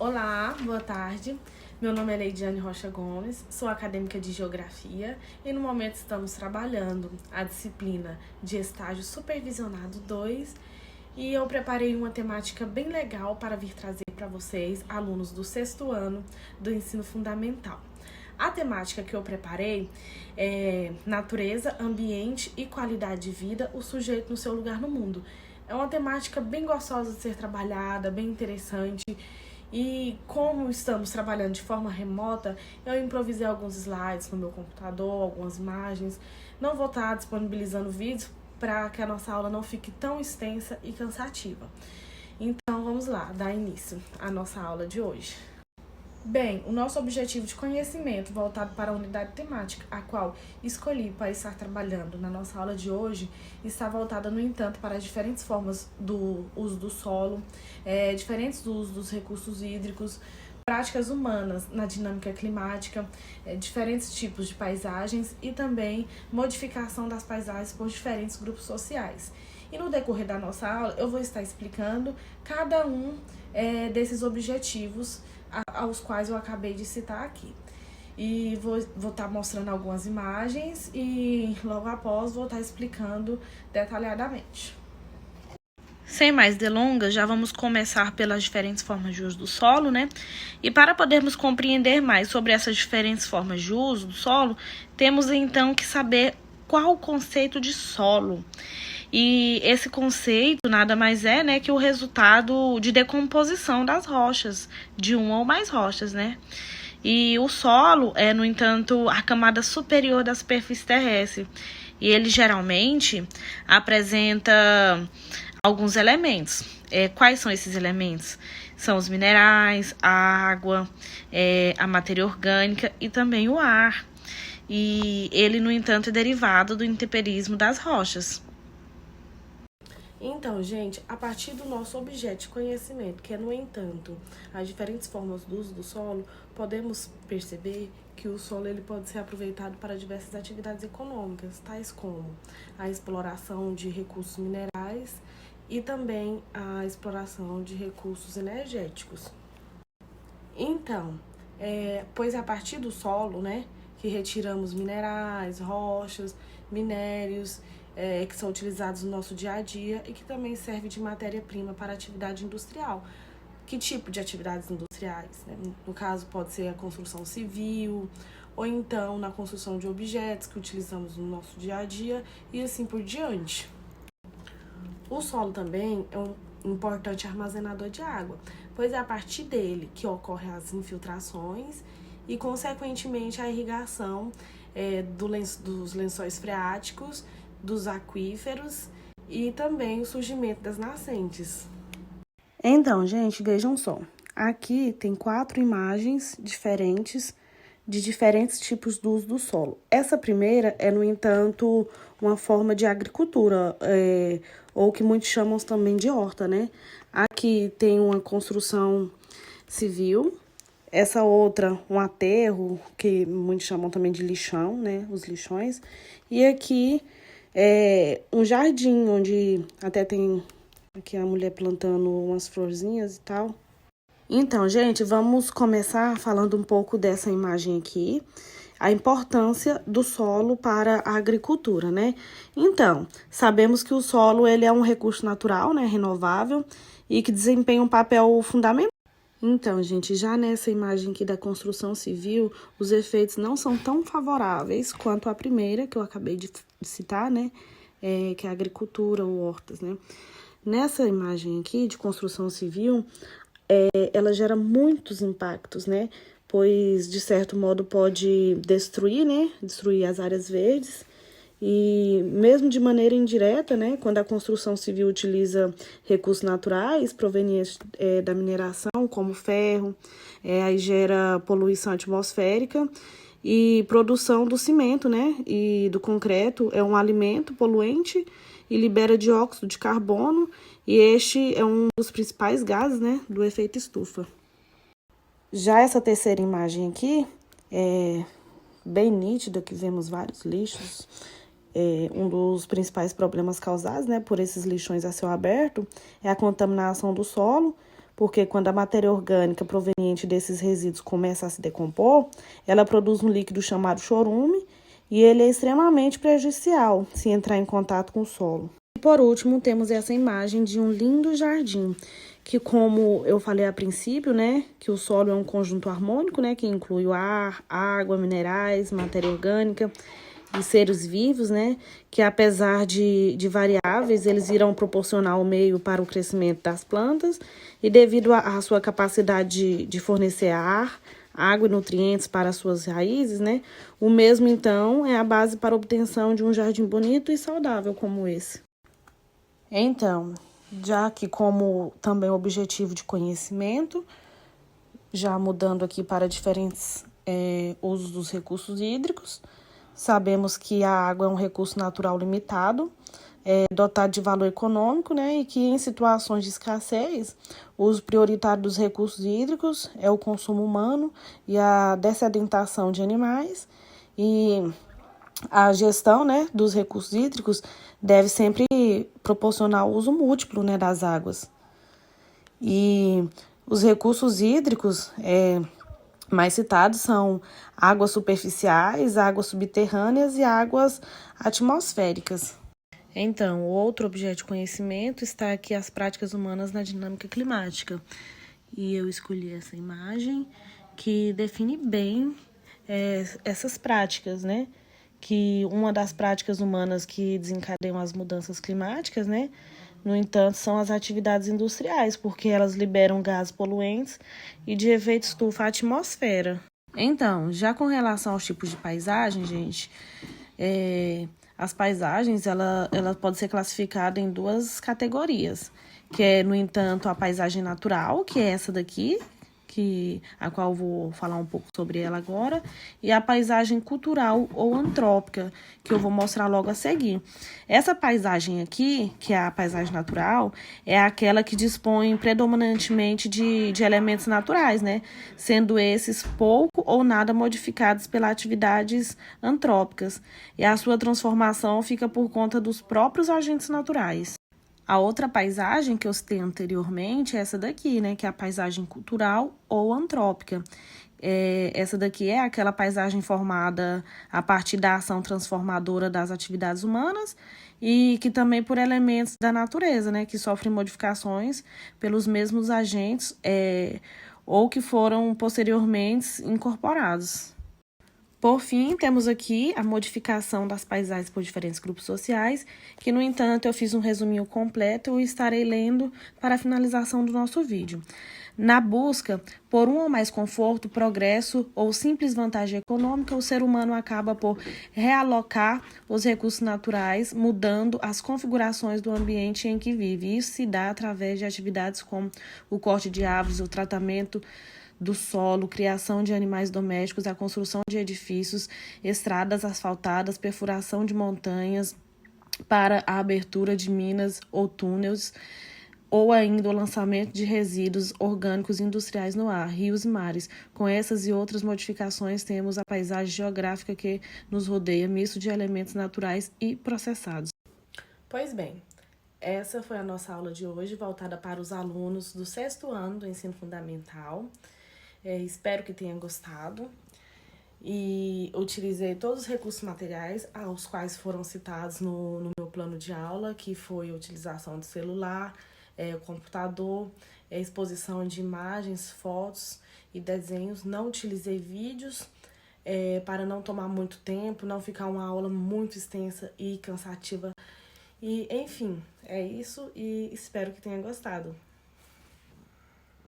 Olá, boa tarde. Meu nome é Leidiane Rocha Gomes, sou acadêmica de Geografia e no momento estamos trabalhando a disciplina de Estágio Supervisionado 2 e eu preparei uma temática bem legal para vir trazer para vocês, alunos do 6º ano do ensino fundamental. A temática que eu preparei é Natureza, Ambiente e Qualidade de Vida, o sujeito no seu lugar no mundo. É uma temática bem gostosa de ser trabalhada, bem interessante. E como estamos trabalhando de forma remota, eu improvisei alguns slides no meu computador, algumas imagens. Não vou estar disponibilizando vídeos para que a nossa aula não fique tão extensa e cansativa. Então vamos lá, dar início à nossa aula de hoje. Bem, o nosso objetivo de conhecimento voltado para a unidade temática, a qual escolhi para estar trabalhando na nossa aula de hoje, está voltada, no entanto, para as diferentes formas do uso do solo, diferentes do uso dos recursos hídricos, práticas humanas na dinâmica climática, diferentes tipos de paisagens e também modificação das paisagens por diferentes grupos sociais. E no decorrer da nossa aula, eu vou estar explicando cada um desses objetivos aos quais eu acabei de citar aqui. E vou estar mostrando algumas imagens e logo após vou estar explicando detalhadamente. Sem mais delongas, já vamos começar pelas diferentes formas de uso do solo, né? E para podermos compreender mais sobre essas diferentes formas de uso do solo, temos então que saber qual o conceito de solo. E esse conceito nada mais é, né, que o resultado de decomposição das rochas, de uma ou mais rochas, né? E o solo é, no entanto, a camada superior da superfície terrestre. E ele geralmente apresenta alguns elementos. Quais são esses elementos? São os minerais, a água, a matéria orgânica e também o ar. E ele, no entanto, é derivado do intemperismo das rochas. Então, gente, a partir do nosso objeto de conhecimento, que é, no entanto, as diferentes formas do uso do solo, podemos perceber que o solo ele pode ser aproveitado para diversas atividades econômicas, tais como a exploração de recursos minerais e também a exploração de recursos energéticos. Então, pois é a partir do solo, né, que retiramos minerais, rochas, minérios, que são utilizados no nosso dia a dia e que também serve de matéria-prima para a atividade industrial. Que tipo de atividades industriais? Né? No caso, pode ser a construção civil, ou então na construção de objetos que utilizamos no nosso dia a dia e assim por diante. O solo também é um importante armazenador de água, pois é a partir dele que ocorrem as infiltrações e, consequentemente, a irrigação dos lençóis freáticos, dos aquíferos e também o surgimento das nascentes. Então, gente, vejam só. Aqui tem 4 imagens diferentes de diferentes tipos do uso do solo. Essa primeira é, no entanto, uma forma de agricultura, ou que muitos chamam também de horta, né? Aqui tem uma construção civil. Essa outra, um aterro, que muitos chamam também de lixão, né? Os lixões. E aqui um jardim, onde até tem aqui a mulher plantando umas florzinhas e tal. Então, gente, vamos começar falando um pouco dessa imagem aqui, a importância do solo para a agricultura, né? Então, sabemos que o solo ele é um recurso natural, né, renovável, e que desempenha um papel fundamental. Então, gente, já nessa imagem aqui da construção civil, os efeitos não são tão favoráveis quanto a primeira, que eu acabei de citar, né? Que é a agricultura ou hortas, né? Nessa imagem aqui de construção civil, ela gera muitos impactos, né? Pois, de certo modo, pode destruir, né? Destruir as áreas verdes. E mesmo de maneira indireta, né, quando a construção civil utiliza recursos naturais provenientes da mineração, como ferro, aí gera poluição atmosférica e produção do cimento, né, e do concreto é um alimento poluente e libera dióxido de carbono, e este é um dos principais gases, né, do efeito estufa. Já essa terceira imagem aqui é bem nítida, que vemos vários lixos. Um dos principais problemas causados, né, por esses lixões a céu aberto é a contaminação do solo porque quando a matéria orgânica proveniente desses resíduos começa a se decompor, ela produz um líquido chamado chorume e ele é extremamente prejudicial se entrar em contato com o solo. E por último, temos essa imagem de um lindo jardim, que como eu falei a princípio, né, que o solo é um conjunto harmônico, né, que inclui o ar, água, minerais, matéria orgânica e seres vivos, né, que apesar de variáveis, eles irão proporcionar o meio para o crescimento das plantas e devido à sua capacidade de fornecer ar, água e nutrientes para as suas raízes, né, o mesmo então é a base para a obtenção de um jardim bonito e saudável como esse. Então, já que como também objetivo de conhecimento, já mudando aqui para diferentes usos dos recursos hídricos, sabemos que a água é um recurso natural limitado, dotado de valor econômico, né, e que em situações de escassez, o uso prioritário dos recursos hídricos é o consumo humano e a dessedentação de animais, e a gestão, né, dos recursos hídricos deve sempre proporcionar o uso múltiplo, né, das águas. E os recursos hídricos mais citados são águas superficiais, águas subterrâneas e águas atmosféricas. Então, o outro objeto de conhecimento está aqui as práticas humanas na dinâmica climática. E eu escolhi essa imagem que define bem essas práticas, né? Que uma das práticas humanas que desencadeiam as mudanças climáticas, né? No entanto, são as atividades industriais, porque elas liberam gases poluentes e de efeito estufa à atmosfera. Então, já com relação aos tipos de paisagem, gente, as paisagens, ela pode ser classificada em duas categorias, que é, no entanto, a paisagem natural, que é essa daqui, a qual eu vou falar um pouco sobre ela agora, e a paisagem cultural ou antrópica, que eu vou mostrar logo a seguir. Essa paisagem aqui, que é a paisagem natural, é aquela que dispõe predominantemente de elementos naturais, né? Sendo esses pouco ou nada modificados pelas atividades antrópicas, e a sua transformação fica por conta dos próprios agentes naturais. A outra paisagem que eu citei anteriormente é essa daqui, né, que é a paisagem cultural ou antrópica. Essa daqui é aquela paisagem formada a partir da ação transformadora das atividades humanas e que também por elementos da natureza, né, que sofrem modificações pelos mesmos agentes ou que foram posteriormente incorporados. Por fim, temos aqui a modificação das paisagens por diferentes grupos sociais, que, no entanto, eu fiz um resuminho completo e estarei lendo para a finalização do nosso vídeo. Na busca por um ou mais conforto, progresso ou simples vantagem econômica, o ser humano acaba por realocar os recursos naturais, mudando as configurações do ambiente em que vive. Isso se dá através de atividades como o corte de árvores, o tratamento do solo, criação de animais domésticos, a construção de edifícios, estradas asfaltadas, perfuração de montanhas para a abertura de minas ou túneis, ou ainda o lançamento de resíduos orgânicos industriais no ar, rios e mares. Com essas e outras modificações, temos a paisagem geográfica que nos rodeia, misto de elementos naturais e processados. Pois bem, essa foi a nossa aula de hoje, voltada para os alunos do 6º ano do ensino fundamental. Espero que tenha gostado e utilizei todos os recursos materiais aos quais foram citados no meu plano de aula, que foi a utilização do celular, o computador, a exposição de imagens, fotos e desenhos. Não utilizei vídeos para não tomar muito tempo, não ficar uma aula muito extensa e cansativa. E, enfim, é isso e espero que tenha gostado.